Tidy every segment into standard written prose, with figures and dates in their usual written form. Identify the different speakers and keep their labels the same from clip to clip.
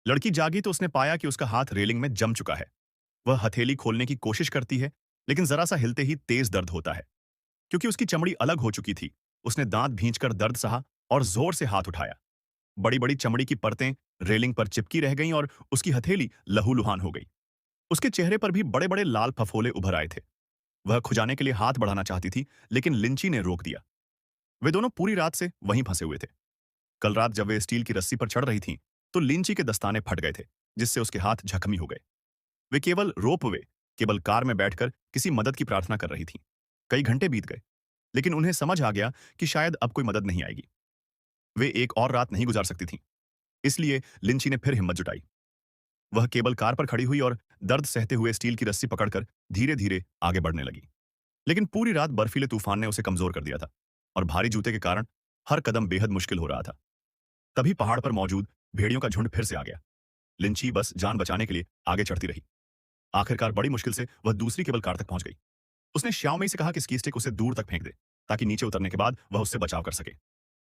Speaker 1: लड़की जागी तो उसने पाया कि उसका हाथ रेलिंग में जम चुका है। वह हथेली खोलने की कोशिश करती है, लेकिन जरा सा हिलते ही तेज दर्द होता है। क्योंकि उसकी चमड़ी अलग हो चुकी थी, उसने दांत भींचकर दर्द सहा और जोर से हाथ उठाया। बड़ी-बड़ी चमड़ी की परतें रेलिंग पर चिपकी रह गईं और उसकी हथेली लहूलुहान हो गई। उसके चेहरे पर भी बड़े-बड़े लाल फफोले उभर आए थे। वह खुजाने के लिए हाथ बढ़ाना चाहती थी, लेकिन लिंची ने रोक दिया। वे दोनों पूरी रात से वहीं फंसे हुए थे। कल रात जब वे स्टील की रस्सी पर चढ़ रही थीं, तो लिंची के दस्ताने फट गए थे, जिससे उसके हाथ जख्मी हो गए। वे केवल कार में बैठकर किसी मदद की प्रार्थना कर रही थीं। कई घंटे बीत गए, लेकिन उन्हें समझ आ गया कि शायद अब कोई मदद नहीं आएगी। वे एक और रात नहीं गुजार सकती थीं। इसलिए लिंची ने फिर हिम्मत जुटाई। वह केबल कार पर खड़ी हुई और दर्द सहते हुए स्टील की रस्सी पकड़कर धीरे-धीरे आगे बढ़ने लगी। लेकिन पूरी रात बर्फीले तूफान ने उसे कमजोर कर दिया था और भारी जूते के कारण हर कदम बेहद मुश्किल हो रहा था। तभी पहाड़ पर मौजूद भेड़ियों का झुंड फिर से आ गया। लिंची बस जान बचाने के लिए आगे चढ़ती रही। आखिरकार बड़ी मुश्किल से वह दूसरी केबल कार तक पहुंच गई। उसने श्याओमई से कहा कि स्की स्टिक उसे दूर तक फेंक दे, ताकि नीचे उतरने के बाद वह उससे बचाव कर सके।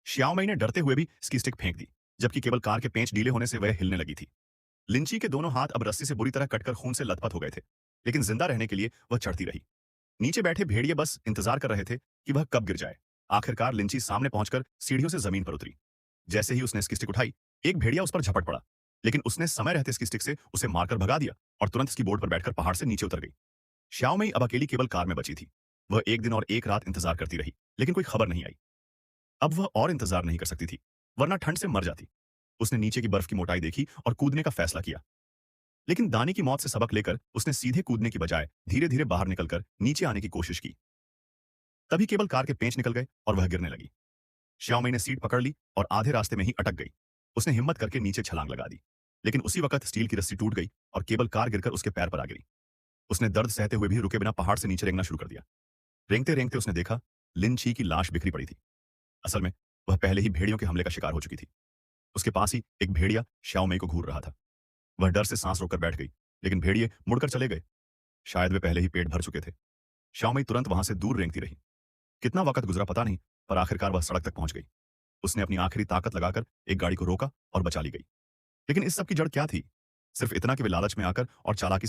Speaker 1: श्याओमई ने डरते हुए भी स्की स्टिक फेंक दी, जबकि केबल कार के पेंच ढीले होने से वह हिलने लगी थी। लिंची के दोनों हाथ अब रस्सी से बुरी तरह कटकर खून से लथपथ हो गए थे, लेकिन जिंदा रहने के लिए वह चढ़ती रही। नीचे बैठे भेड़िए बस इंतजार कर रहे थे कि वह कब गिर जाए। आखिरकार लिंची सामने पहुंचकर सीढ़ियों से जमीन पर उतरी। जैसे ही उसने इसकी स्टिक उठाई, एक भेड़िया उस पर झपट पड़ा, लेकिन उसने समय रहते इसकी स्टिक से उसे मारकर भगा दिया और तुरंत इसकी बोर्ड पर बैठकर पहाड़ से नीचे उतर गई। श्याओमई अब अकेली केवल कार में बची थी। वह एक दिन और एक रात इंतजार करती रही, लेकिन कोई खबर नहीं आई। अब वह और इंतजार नहीं कर सकती थी, वरना ठंड से मर जाती। उसने नीचे की बर्फ की मोटाई देखी और कूदने का फैसला किया। लेकिन दानी की मौत से सबक लेकर उसने सीधे कूदने की बजाय धीरे-धीरे बाहर निकलकर नीचे आने की कोशिश की। तभी केबल कार के पेंच निकल गए और वह गिरने लगी। श्याओमई ने सीट पकड़ ली और आधे रास्ते में ही अटक गई। उसने हिम्मत करके नीचे छलांग लगा दी, लेकिन उसी वक्त स्टील की रस्सी टूट गई और केबल कार गिरकर उसके पैर पर आ गिरी। उसने दर्द सहते हुए भी रुके बिना पहाड़ से नीचे रेंगना शुरू कर दिया। रेंगते-रेंगते उसने देखा, लिन ची की लाश बिखरी पड़ी थी। असल में वह पहले ही भेड़ियों के हमले का शिकार हो चुकी थी। उसके पास ही एक भेड़िया श्याओमई को घूर रहा था। वह डर से सांस रोककर बैठ गई, लेकिन भेड़िए मुड़कर चले गए। शायद वे पहले ही पेट भर चुके थे। श्याओमई तुरंत वहां से दूर रेंगती रही। कितना वक्त गुजरा पता नहीं, पर आखिरकार वह सड़क तक पहुंच गई। उसने अपनी आखिरी ताकत लगाकर एक गाड़ी को रोका और बचा ली गई। लेकिन इस सब की जड़ क्या थी? सिर्फ इतना कि वे लालच में आकर और चालाकी